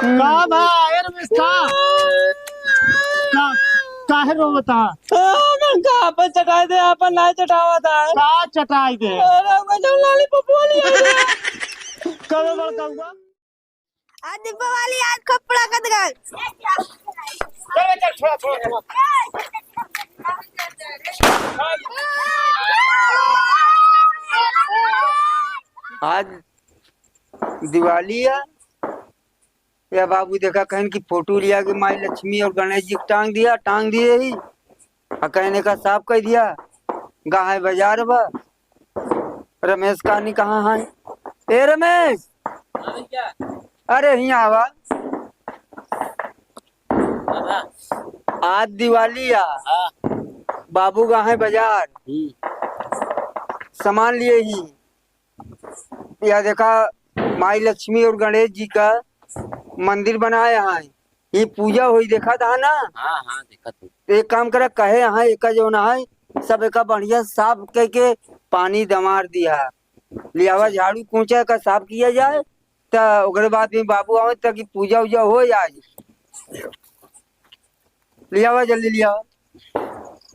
का भाई रमेश का काहे रो बता मन का अपन चटाई दे अपन ना चटावा था का चटाई दे अरे मैं लॉलीपॉप वाली कब बड़का हुआ आज दीपावली आज कपड़ा कद गल चल चल छोड़ा छोड़ा आज दिवाली है या बाबू देखा कहन की फोटो लिया कि माई लक्ष्मी और गणेश जी टांग दिए ही और कहने का साफ कह दिया गाय बाजार बा रमेश कहानी कहाँ है ए रमेश अरे यहाँ आवा आज दिवाली है बाबू गाय बाजार सामान लिए ही या देखा माई लक्ष्मी और गणेश जी का मंदिर बनाया है ये पूजा हुई देखा था ना। हाँ हाँ देखा तू एक काम करा कहे यहाँ एक जो ना है सब एक बढ़िया साफ कह के पानी दमार दिया लियावा झाड़ू कूचा का साफ किया जाए तो बाद में बाबू आवे ताकि पूजा उजा हो आज लियावा जल्दी लियावा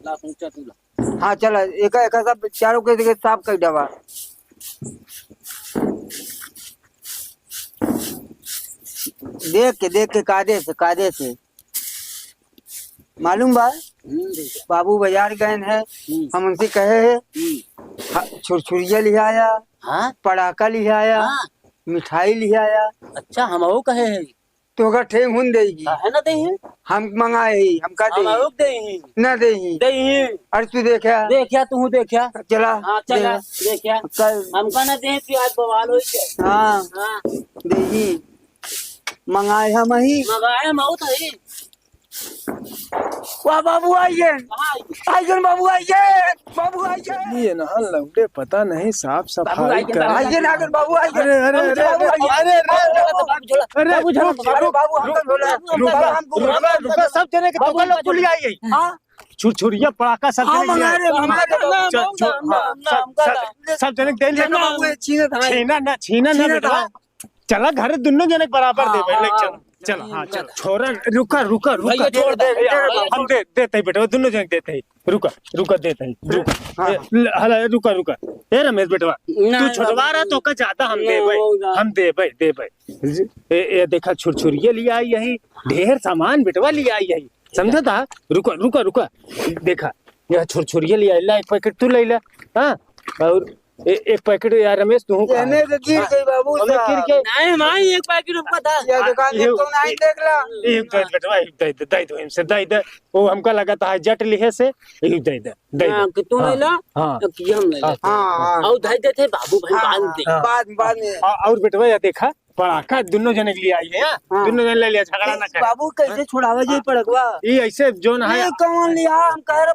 ला पूछा तू ला हाँ चला एक सब चारों के साफ कर दवा देख के कायदे से मालूम बा बाबू बाजार गए हैं हम उनसे कहे है छुरछुरिया लिहाया हाँ पटाखा लिहाया हाँ मिठाई लिहाया अच्छा हम वो कहे है तो अगर ठेंग हुन देगी है ना दही हम मंगाए ही हम का हम दे वो दही न दे दही अरे तू देखा देखया तू देखया चला हाँ चला देखया कल हमका ना दे प्याज बवाल हो जाए हाँ हाँ दे मंगाए हम ही मगाए मौत है वाह बाबू आइए बाबू आइए ये ना लौटे पता नहीं साफ सफाई कर आइए नागर बाबू आइए अरे अरे अरे अरे अरे अरे बाबू रुका सब जने के तो लोग पुलिया आई हां छुरछुरिया पड़ाका सब जने सब जने दे ले छीना ना बेटा चला घर दोनों जने बराबर दे भाई चल चल हाँ चल छोरा रुका छोड़ दे हम देते बेटा दोनों जने देते ही रुका देते ही रुका ए रमेश बेटवा तू छोटवा रहा तो का ज्यादा हम दे भाई ये देखा छुरछुरिया लिया आई यही ढेर सामान बेटवा लिया आई यही समझा था रुका देखा यह छुरछुरिया लिया ला एक पैकेट तू ले ला हाँ और एक पैकेट यार रमेश तू कहने के गिर गई बाबू गिर के नहीं माई एक पैकेट हमका था ये दुकान में तो नहीं देख ला एक दे बेटवा दे दो हमसे दे वो हमका लगा था जट लिहे से एक दे कि तू ले ला हाँ तो कि हम ले ला हां और धई देते बाबू भाई बांध दे बाद में और बेटवा ये देखा पड़ाका दोनों जने के लिए आई है दोनों जने ले लिया झगड़ा ना कर बाबू कैसे छुड़ावे जी पड़कवा ये ऐसे जो ना है ये कौन लिया हम कह रहे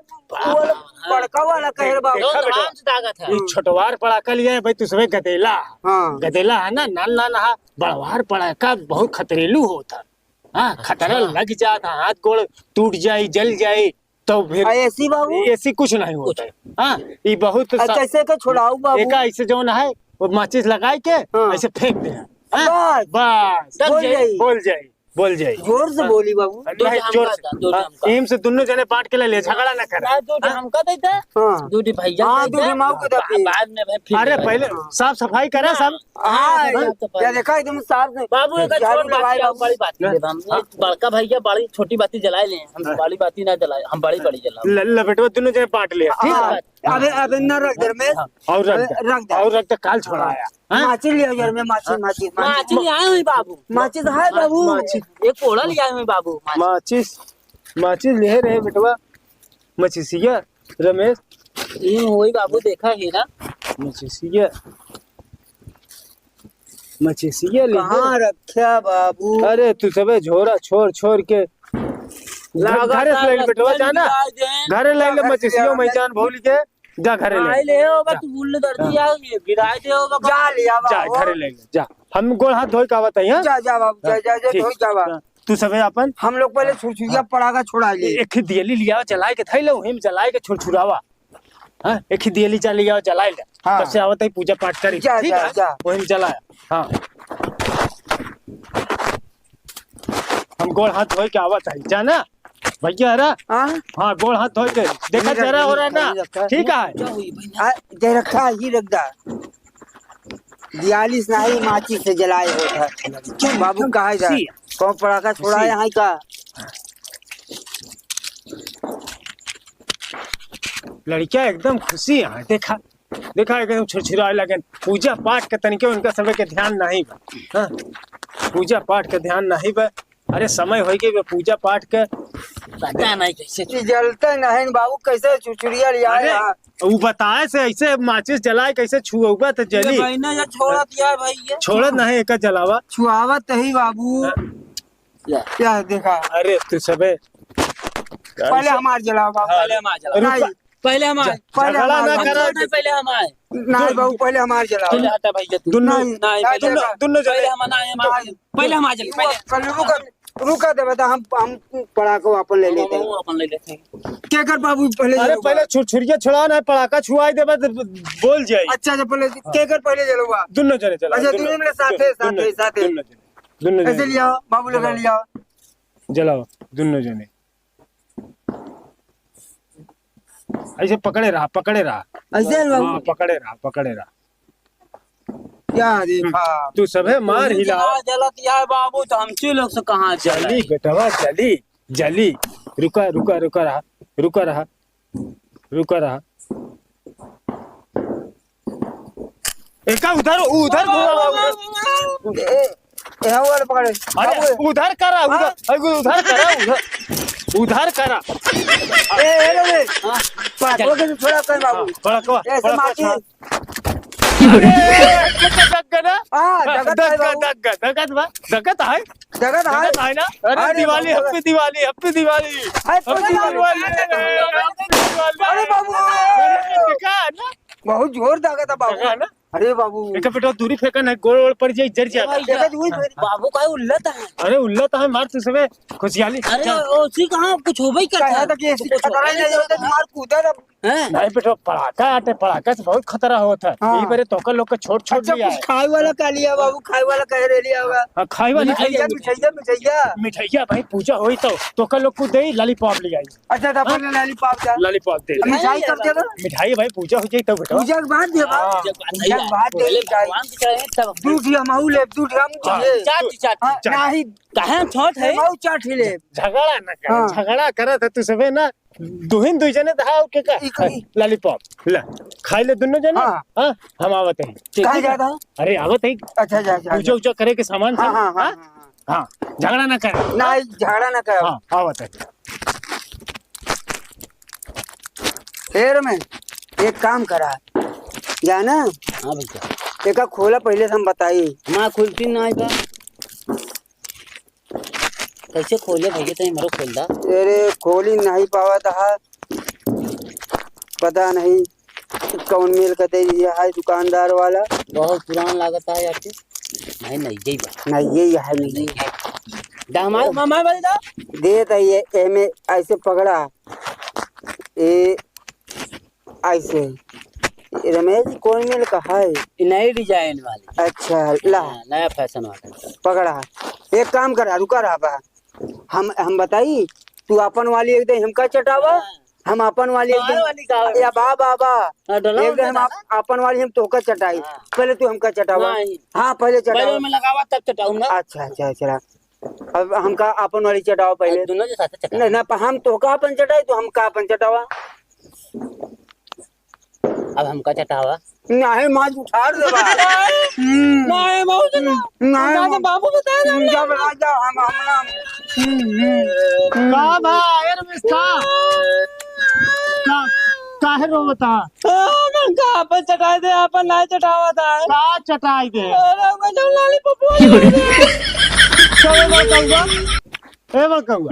पड़का वाला कह रहे बाबू नाम से दागा था ये छोटवार पड़ाका लिया है भाई तुझे गदेला हाँ गदेला है ना ना बड़वार पड़ाका बहुत खतरेलू होता हाँ खतरा लग जाता हाथ गोड़ टूट जाये जल जाये तो फिर ऐसी बाबू ऐसी कुछ नहीं होता है हाँ ये बहुत कैसे के छुड़ाऊ बाबू एक ऐसे जो ना है वो माचिस लगाए के ऐसे फेंक दे बस बोल जाए जोर से बोली बाबू नहीं जोर से एम से दोनों जने बांट के ले झगड़ा ना करे दूध हमका देते हाँ दूध भैया हाँ दूध माऊ को देते बाद में भाई फिर अरे पहले साफ सफाई करा सब हाँ क्या देखा एकदम साफ नहीं बाबू एक छोड़ बड़ी बात हम बड़का भैया बड़ी छोटी बाती जलाए ले हम बड़ी बाती ना जलाए हम बड़ी जलाए लपेटवा दोनों जने बांट लिया ठीक अबे न रख दे में और रख दे काल छोड़ाया माची लिया यार में माची आए हुई बाबू माची है बाबू एक कोड़ा लिया हुई बाबू माचिस ले रहे बेटवा मचिसिया रमेश ये होई बाबू देखा है ना मचिसिया ले कहाँ रखा बाबू अरे तू सबे झोरा छोड़ के घरे से ले बेटवा जाना घरे ले मचिसियो मैदान भूल के जा घरे ले होगा तू भूल दर्दी आ गिराए दे होगा जा लिया जा घरे ले जा हम गोड़ हाथ धोई कावत है जा बाबू जा धोई जावा तू सबे अपन हम लोग पहले छुरछुरिया पड़ाका छोड़ा ले एक दियली लिया चलाए के थैलो हिम चलाए के छुरछुरावा हां एक दियली चल लिया चलाए ले तब से आवत है पूजा पाठ करी ठीक है वो हिम चलाया हां हम गोड़ हाथ धोए के आवत है जाना भैया हरा। हाँ गोड़ हाथ धोए के देखा जरा हो रहा है ना, ठीक है जय रखा ही रख दा। दियालिस नहीं माची से जलाए होता बाबू कहा जा कौन पड़ाका छोड़ा है यहाँ का। लड़कियां एकदम खुशी है, देखा देखा एकदम छुरछुराए लगन। पूजा पाठ के तनिके उनका समय के ध्यान नहीं बा। हाँ? पूजा पाठ के ध्यान नहीं बा। अरे समय हो गई पूजा पाठ के पता नहीं कैसे जलते नहीं बाबू कैसे छुरछुरिया लिया। अरे वो बताए से ऐसे माचिस जलाए कैसे छुआ तो जली छोड़ा दिया भैया, छोड़त नहीं एक जलावा छुआवत ही बाबू क्या देखा। अरे तू सबे पहले हमार जलाओ बाबू। पहले हमार जलाओ, पहले हमारे झगड़ा ना करा। पहले हमारे नहीं बाबू पहले हमार जलाओ। पहले हटा भैया तू दुन्नो पहले जले पहले हमारे जले पहले रुका दे बता हम पड़ाको अपन ले लेते हैं। अपन ले लेते हैं। क्या कर बाबू पहले अरे पहले छुरछुरिया छुड़ा ना पड़ाका छुआई दे बोल जाए। अच्छा अच्छा पहले क्या कर पहले जलूगा। दोनों जने चला। अच्छा दोनों मेरे साथे साथे साथे दोनों ऐसे लिया बाबू लगा लिया जलाओ दोनों जने ऐसे पकड़े रहा ऐसे हाँ पकड़े रहा क्या देखा। तू सबे मार हिला जलत यार बाबू तो हमसे लोग से कहाँ जली बेटवा जली रुका रहा एक उधर यहाँ वाले पकड़े। अरे उधर करा उधर करा पाटो के थोड़ा कर बाबू पड़ाका ऐसे माची दगत है ना। अरे दिवाली हैप्पी दिवाली अरे बाबू ना बहुत जोर दागा था बाबू ना। अरे बाबू एक बेटा दूरी फेंकन है गोड़ पड़ जाए जर जाता। बाबू का उल्लत है। अरे उल्ला तो है मार तू सबे खुशहाली। अरे उसी कहाँ कुछ हो ही करता है। कि ऐसी खतरा नहीं होता तुम्हार कूदा नहीं बेटा पड़ाका से बहुत खतरा होता है। हाँ। यही बारे तो लोग को छोड़ अच्छा लिया कुछ खाए वाला का लिया बाबू खाए वाला कह रे लिया होगा। है। खाई वाली मिठाइया भाई पूजा हुई तो लोग को दे लॉलीपॉप ले आई। अच्छा तो अपन लॉलीपॉप जा लॉलीपॉप दे मिठाई कब देगा। मिठाई भाई पूजा हो जाए तो बेटा पूजा के बाद देगा पूजा के बाद दे भगवान की चढ़ाई तब दूध या महू ले दूध हम चाहिए चाट नहीं कहाँ छोट है। महू चाट ही ले झगड़ा ना कर हाँ। झगड़ा करत है तू सबे ना दुहिन दुई जने धाव के का लॉलीपॉप ला खाई ले दोनों जने। हाँ। हाँ हम आवत है कहाँ जाता है। अरे आवत है अच्छा जा जा पूजा उजा करे के सामान हाँ हाँ हाँ हाँ झगड़ा ना कर। नहीं झगड़ा ना कर। हाँ आवत है फिर मैं एक काम करा जाना हाँ भैया एक खोला पहले से हम बताई माँ खुलती ना आएगा कैसे खोले भैया तो मेरे खोल दा। अरे खोली नहीं पावा था पता नहीं कौन मेल कहते है दुकानदार वाला बहुत पुराना लागत है यार नहीं जई बा नहीं यही है नहीं दामाद मामा वाले दा दे तो ये एमे ऐसे पकड़ा ए ऐसे रमेश जी कौन मेल का है नई डिजाइन वाली। अच्छा ला नया फैशन वाला पकड़ा एक काम करा रुका रहा बा हम बताई तू अपन वाली एक दे हमका चटावा हम अपन वाली एक दे या बा बाबा एक दे हम अपन वाली हम तोका चटाई पहले तू हमका चटावा। हाँ पहले चटावा में लगावा तब चटाऊंगा। अच्छा अच्छा अच्छा अब हमका अपन वाली चटावा पहले दोनों के साथ चटा नहीं ना हम तोका अपन चटाई तो हमका अपन चटावा। अब हमका चटावा नहीं माज उठा दे बा नहीं बाबू नहीं बाबू बता जब राजा हम का भाई रमेश का काहे रो बता मन का अपन चटाई दे अपन नहीं चटावा था का चटाई दे। अरे मैं जब लॉलीपॉप चलो कहूँगा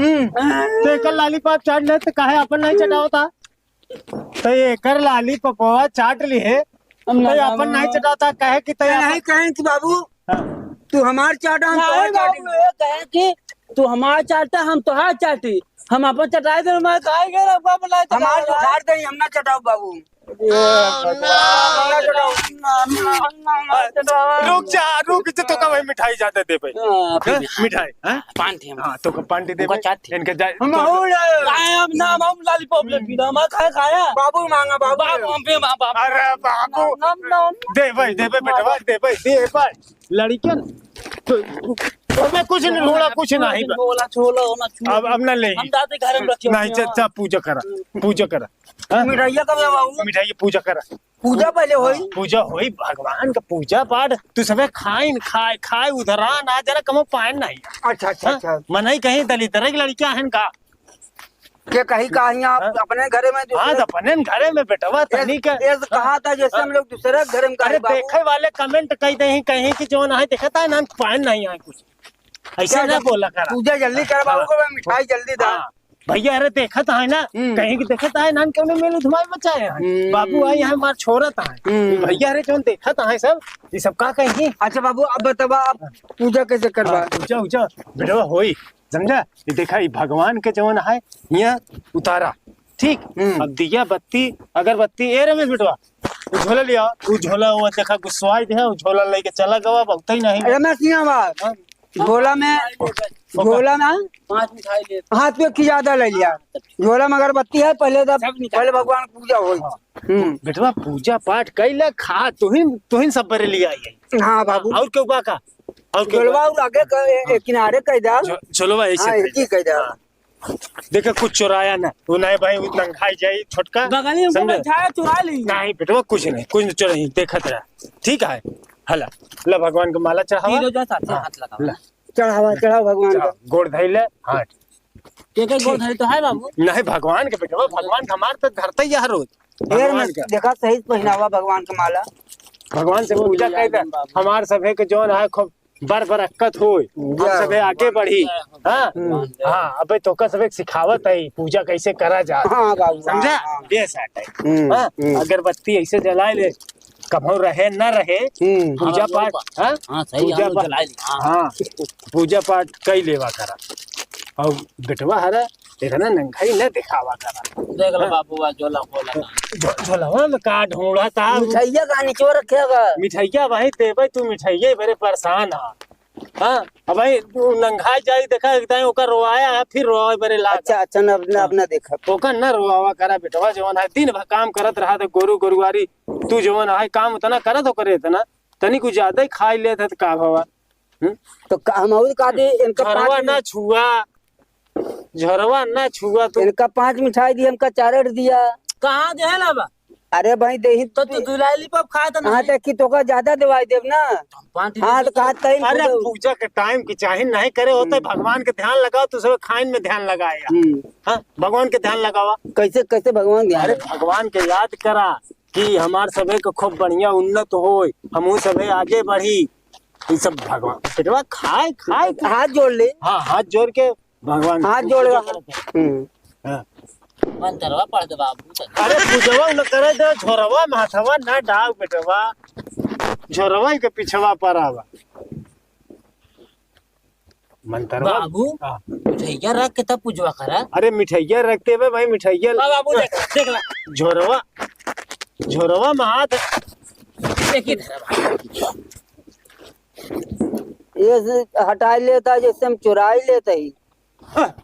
तो एक लॉलीपॉप चाट ले तो काहे अपन नहीं चटावता तो ये कर लॉलीपॉप चाट ली है तो अपन नहीं चटाता कहे कि नहीं कहें कि बाबू तू हमार चाटा हम तोहार चाटी कहे कि तू हमारा चाटता हम तोहार चाटी हम अपन चटाई दे मैं खाए गए रे बाबू लाई हम आज उखाड़ दे हम ना चटाओ बाबू रुक जा रुक जा तो का भाई मिठाई जाते दे भाई मिठाई हां पान थे हां तो का पांटी दे उनका चाट थे। इनके जा हम हो खाए हम ना हम लॉलीपॉप ले पीना मैं खाया बाबू मांगा बाबू बाबू हम पे बाबू अरे बाबू नम दे भाई दे भाई लड़कियन तो मैं कुछ नहीं बोला कुछ नहीं बोला छोला होना छू अब ना ले हम दाते घर में रखे नहीं जा पूजा करा हाँ? मिठाइया कब है बाबू मिठाई पूजा करा पूजा पहले होई पूजा होई भगवान का पूजा पाठ तू सबे खाए उधरा ना जरा कम पाए नहीं अच्छा अच्छा अच्छा मन कहीं दलित की लड़कियां हैं का के कहीं कहीं आप अपने घरे में हाँ अपने घरे में बेटवा तनी का कहा था जैसे हम लोग दूसरे घर में अरे देखे वाले कमेंट कही दे कहीं कि जो ना है देखता है ना पाए नहीं है कुछ ऐसे ना बोला करा पूजा जल्दी कर बाबू को मिठाई जल्दी दा भैया अरे देखत है ना कहीं की देखत है ना क्यों मेरे धुमाई बचाए हैं बाबू आई है मार छोरत है भैया अरे क्यों देखत है सब ये सब का कहीं अच्छा बाबू अब बतावा आप पूजा कैसे करवा पूजा बेटवा होई समझा ये देखा ये भगवान के जवन है यहाँ उतारा ठीक अब दिया बत्ती अगरबत्ती ए रमेश बेटवा झोला लिया वो झोला वो देखा गुस्वाई दे वो झोला लेके चला गवा बहुत ही नहीं रमेश सिंह बात झोला में 5 मिठाई ले हाथ पे की ज्यादा ले लिया झोला में अगरबत्ती है पहले पहले भगवान की पूजा होई बेटवा पूजा पाठ कैला खा तुहिन सब बरे लिया आई हाँ बाबू और क्यों का और झोलवा और आगे किनारे कह दा चलो ऐसे ही कह दा देखा कुछ चुराया ना वो नहीं भाई उतना खाई जाए छोटका बगली में मिठाई चुरा ली नहीं बेटवा कुछ नहीं चुराई देखत रहा ठीक है हला ला भगवान को माला चढ़ावा हाथ लगा ला चढ़ावा भगवान का गोड़ धैले हाँ के गोड़ धरे तो है बाबू नहीं भगवान के बेटवा भगवान का हमार तो धरते ही हर रोज भगवान का देखा सही पहनावा भगवान का माला भगवान से पूजा कहते हमार सभे के जौन है खूब बरकत हो हम सबे आगे बढ़ी हाँ हाँ अबे तो का सबे सिखावत है पूजा कैसे करा जा हाँ बाबू समझा ये साथ है हाँ अगरबत्ती ऐसे जलाए ले कभो रहे न रहे पूजा पाठ हाँ सही हाँ पूजा पाठ कई लेवा करा और बेटवा हरा देखना नंगाई न दिखावा करा देख लो बाबू झोलवा में का ढूंढा था मिठाइया का नीचे रखेगा मिठाइया भाई देवे तू मिठाइया बड़े परेशान हाँ अब भाई तू नंगा जाई देखा एकदम ओकर रोआया है फिर रोआ बड़े लाग अच्छा अपना देखा ओकर न रोआवा करा बेटवा जवन है दिन भर काम करत रहा तो गोरुवारी तू जवन है काम उतना करत हो करे इतना तनी कुछ ज्यादा ही खाई लेत है तो का भवा तो हम और का दे इनका झरवा ना छुआ झरवा ना छुआ तो इनका 5 मिठाई दी हमका 4 दिया कहाँ दे है ना बा अरे भाई दे तो तू लॉलीपॉप खाया था हाँ तो कि तो का ज्यादा दवाई देव ना हाँ तो कहा तई अरे पूजा के टाइम की चाहे नहीं करे होते भगवान के ध्यान लगाओ तो सब खाइन में ध्यान लगाएगा हाँ भगवान के ध्यान लगावा कैसे भगवान ध्यान अरे भगवान के याद करा कि हमार सभे को खूब बढ़िया उन्नत हो हम सभे आगे बढ़ी ये सब भगवान बेटवा खाए हाथ जोड़ ले हाँ हाथ जोड़ के भगवान हाथ जोड़ेगा मंत्रवा पढ़ दे बाबू अरे पूजवा न करे दे झोरवा माथवा ना डाल बेटवा झोरवा के पिछवा पर आवा मंत्रवा बाबू मिठाइया रख के तब पूजवा करा अरे मिठाइया रखते हुए भाई मिठाइया बाबू देख ला झोरवा में हाथ देखिए ये हटा लेता जैसे हम चुरा ही लेते ही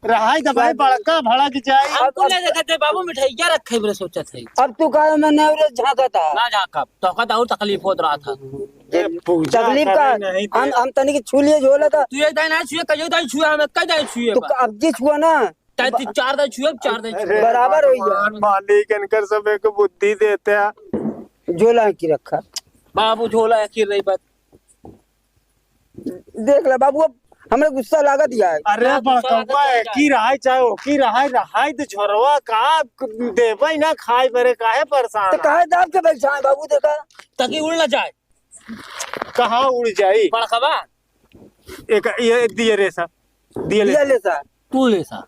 रहाई दबाई बड़का भड़ा की चाहिए हमको ले देखते बाबू मिठाइया रखे बरे सोचा थे अब तू कहा मैं नेवरे झांका था ना झाका तो का और तकलीफ होत रहा था तकलीफ का हम तनी के छू लिए झोला था तू एक दाई ना छुए कजो दाई छुए हमें कई दाई छुए तो अब जी छुआ ना 4 दाई छुए 4 दाई छुए बराबर हो गया मालिक इनकर सबे को बुद्धि देते हैं झोला की रखा बाबू झोला की रही बात देख ले बाबू अब हमें गुस्सा लागत यार अरे बकवा की रहाई चाहे की रहाई तो झोरवा का देबई ना खाई बरे काहे परेशान तो काहे दाब के बैठा है बाबू देखा ताकि उड़ ना जाए कहाँ उड़ जाई बड़खबा एक ये दिए रे सा दिए ले सा तू ले सा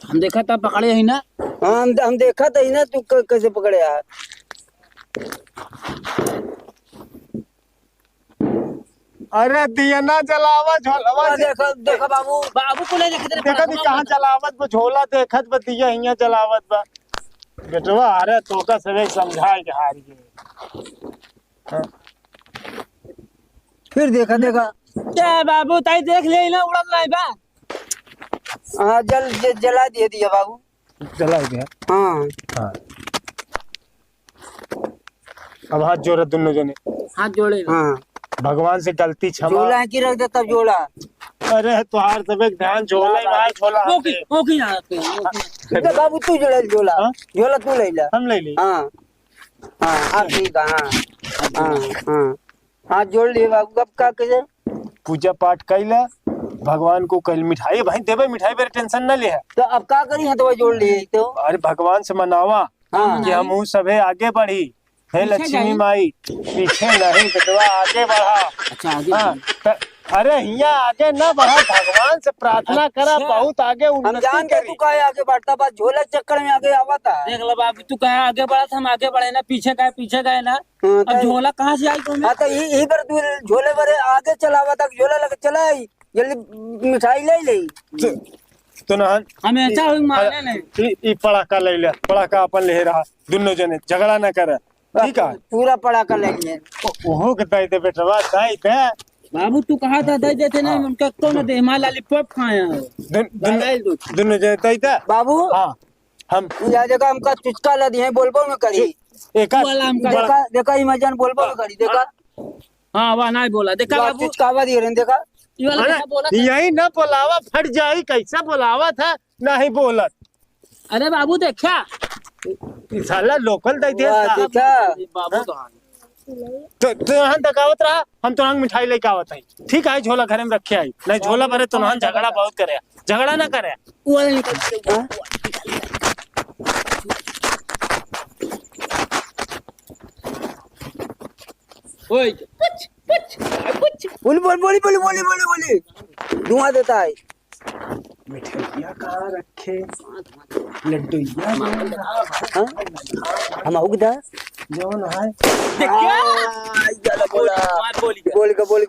हम देखा था पकड़े ही ना हम देखा था ही ना तू कैसे पकड़े यार अरे दिया ना जलावा झोलवा देखो देखो बाबू बाबू को ले जाके देखा दी कहाँ जलावत बा झोला देखत बा दिया हिया जलावत बा बेटवा अरे तो का सवे समझाए के हार गए फिर देखा देखा क्या बाबू ताई देख ले ना उड़ल नहीं बा। हाँ जला दिया बाबू जला गया हाँ हाँ अब हाथ जोड़ा दोनों जने हाथ जोड़े हाँ भगवान से गलती क्षमा झोला की रख दे तब जोड़ा अरे तुहार सब एक ध्यान झोला ही मार झोला वो की यार तो बाबू तू जोड़ा झोला हाँ? झोला तू ले ला हम ले ली हाँ हाँ अब ठीक है हाँ हाँ हाँ हाँ जोड़ लिए बाबू अब का कैसे पूजा पाठ कैला भगवान को कल मिठाई भाई देवे मिठाई पर टेंशन न ले है तो अब का करी है तो जोड़ लिए तो अरे भगवान से मनावा हाँ कि हम सभे आगे बढ़ी हे लक्ष्मी माई पीछे नहीं बेटवा आगे बढ़ा अच्छा आगे हाँ, अरे हिया आगे न बढ़ा भगवान से प्रार्थना करा अच्छा। बहुत आगे हम उन्नति जान के तू करी का आगे बढ़ता बस झोला के चक्कर में आगे आवा था देख लो बाबू तू कहे आगे बढ़ा था हम आगे बढ़े ना पीछे गए ना हाँ, अब तो- झोला कहाँ से आई तुम्हें। हाँ तो यही पर तू झोले भरे आगे चलावा तक झोला लगे चला आई जल्दी मिठाई ले ले तो ना हमेशा हुई माने नहीं ई पड़ाका ले ले पड़ाका अपन ले रहा दोनों जने झगड़ा न करे ठीक है पूरा पड़ा कर ले लिए ओहो के दे बेटवा दे दे बाबू तू कहा था दे देते नहीं उनका तो न दे हमारा लॉलीपॉप खाया दोनों जने दे दे बाबू हाँ हम यह जगह हमका चुचका ला दिए बोलबो में करी एक वाला हमका देखा देखा इमेजन बोलबो में करी देखा हाँ वाह नहीं बोला देखा बाबू बाबू चुचकावा दिए रहे देखा ये वाला अरे कैसा बोला था? यही न बोलावा फट जाई कैसा बोलावा था नहीं बोलत अरे बाबू देखा ई साला लोकल दे दे वाह, देखा बाबू कहा तो यहाँ तकावत रहा हम तो मिठाई लेके आवत है ठीक है झोला घर में रखे आई नहीं झोला भरे तो यहाँ झगड़ा बहुत करे झगड़ा ना करे वो वाला निकल ओए बोली बोली बोली बोली बोली बोली धुआं देता है मिठाइया कहाँ रखे लड्डू हाँ? हम उगदा जौन है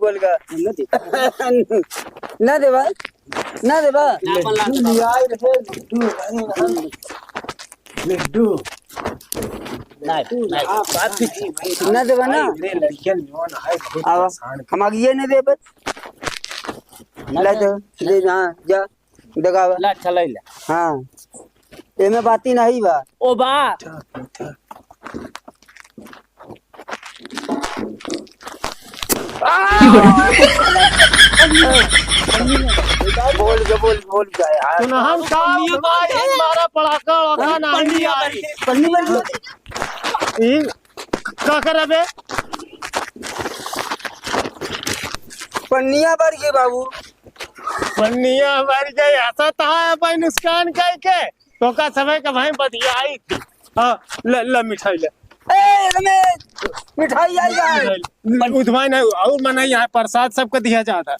बोल का ना देवा ना देवा लड्डू ना देवा ना लड़कियन जौन है बहुत आवा परेशान हम आगे ये नहीं दे बस ला दे दे हाँ जा दगावा ला चला ले हाँ ये में बाती नहीं बा ओ बा बोल जाए यार सुनहन का भाई मारा पड़ाका वड़ाका नहीं आई पन्नी पर ई का करबे पन्निया भर गए बाबू पन्निया भर गई ऐसा था भाई नुकसान कह के तो का समय का भाई बधिया आई थी हाँ ल मिठाई ले ए रमेश मिठाई आई है उधवाई नहीं और मना यहाँ प्रसाद सबको दिया जाता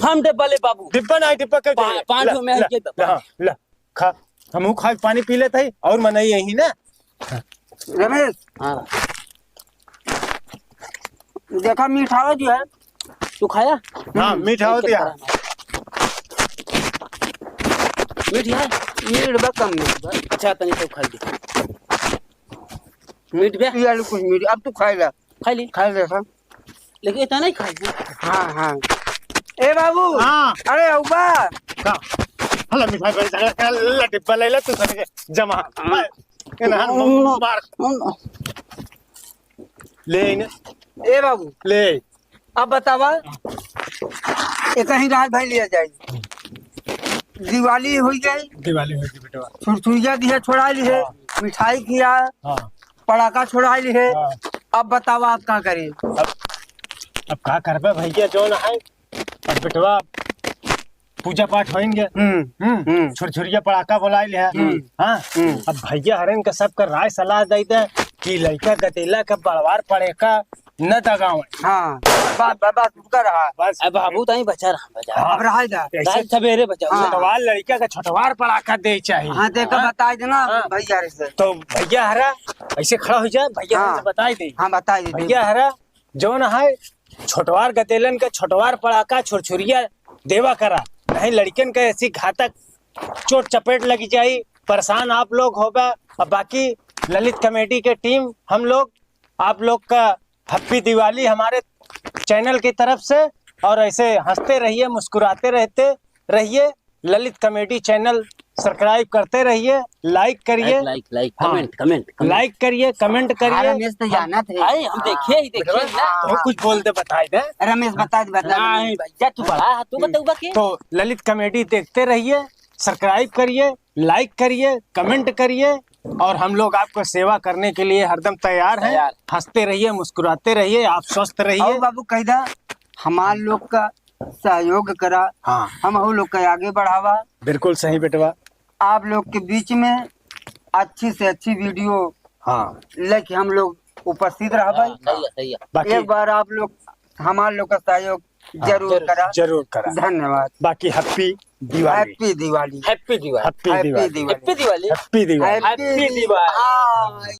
हम डिब्बा ले बाबू डिब्बा नहीं डिब्बा कर पाँच में है के दबा। ला खा हम खा पानी पी लेते ही और मना यही ना रमेश हाँ देखा मिठाई जो है तू खाया हाँ मीठा हो दिया मीठ है मीठ बा कम मीठ बा अच्छा तनी तो खा ली मीठ बे ये आलू कुछ मीठ अब तू खाएगा खा ली खा देखा लेकिन इतना नहीं खाई हाँ हाँ ए बाबू हाँ अरे उबा का हला मिठाई बन जा ला डिब्बा ले ले तू सब जमा मार ले इन ए बाबू ले अब बतावा ये कहीं रात भाई लिया जाए दिवाली हो गई दिवाली होगी बेटा छुरछुरिया दिया छोड़ा ली है मिठाई किया हाँ पटाखा छोड़ा ली है हाँ। अब बतावा आप क्या करें अब का करबे भैया जो ना है अब बेटवा पूजा पाठ होएंगे छुरछुरिया पड़ाका बुलाई ले हाँ अब भैया हरन का सब का राय सलाह दे दे कि लड़का गतेला का बड़वार पड़े का न दगावे हाँ बात बात कर रहा बस अब बाबू ताई बचा रहा बचा अब रहा इधर ऐसे रात सवेरे बचा हाँ। छोटवार लड़का का छोटवार पड़ाका दे चाहिए हाँ देखो बता देना हाँ। भैया से तो भैया हरा ऐसे खड़ा हो जाए भैया हाँ। हरा से बताई दे हाँ बता दे भैया हरा जो ना है छोटवार गतेलन का छोटवार पड़ाका छुरछुरिया देवा करा, नहीं लड़कन का ऐसी घातक चोट चपेट लगी जाई, परेशान आप लोग होगा। और बाकी ललित कमेटी के टीम हम लोग आप लोग का हैप्पी दिवाली हमारे चैनल की तरफ से। और ऐसे हंसते रहिए, मुस्कुराते रहते रहिए, ललित कमेटी चैनल सब्सक्राइब करते रहिए, लाइक करिए, लाइक हाँ। कमेंट लाइक करिए, कमेंट करिए। रमेश तो जाना थे। भाई हम देखे ही देखे ना। तो कुछ बोलते बताई दे। रमेश बता नहीं भैया तू बड़ा है, तू बताऊगा के तो ललित कमेटी देखते रहिए, सब्सक्राइब करिए, लाइक करिए, कमेंट करिए, और हम लोग आपको सेवा करने के लिए हरदम तैयार हैं। तैयार। हंसते रहिए, मुस्कुराते रहिए, आप स्वस्थ रहिए। आओ बाबू कैदा हमार लोग का सहयोग करा, हाँ हम हम लोग का आगे बढ़ावा। बिल्कुल सही बेटवा। आप लोग के बीच में अच्छी से अच्छी वीडियो हाँ लेके हम लोग उपस्थित रहा भाई। सही है बाकी एक बार आप लोग हमार लोग का सहयोग जरूर करा। जरूर करा। धन्यवाद। बाकी happy Diwali. Happy Diwali. Happy Diwali happy Diwali. Happy Diwali happy Diwali. Happy Diwali. हाँ।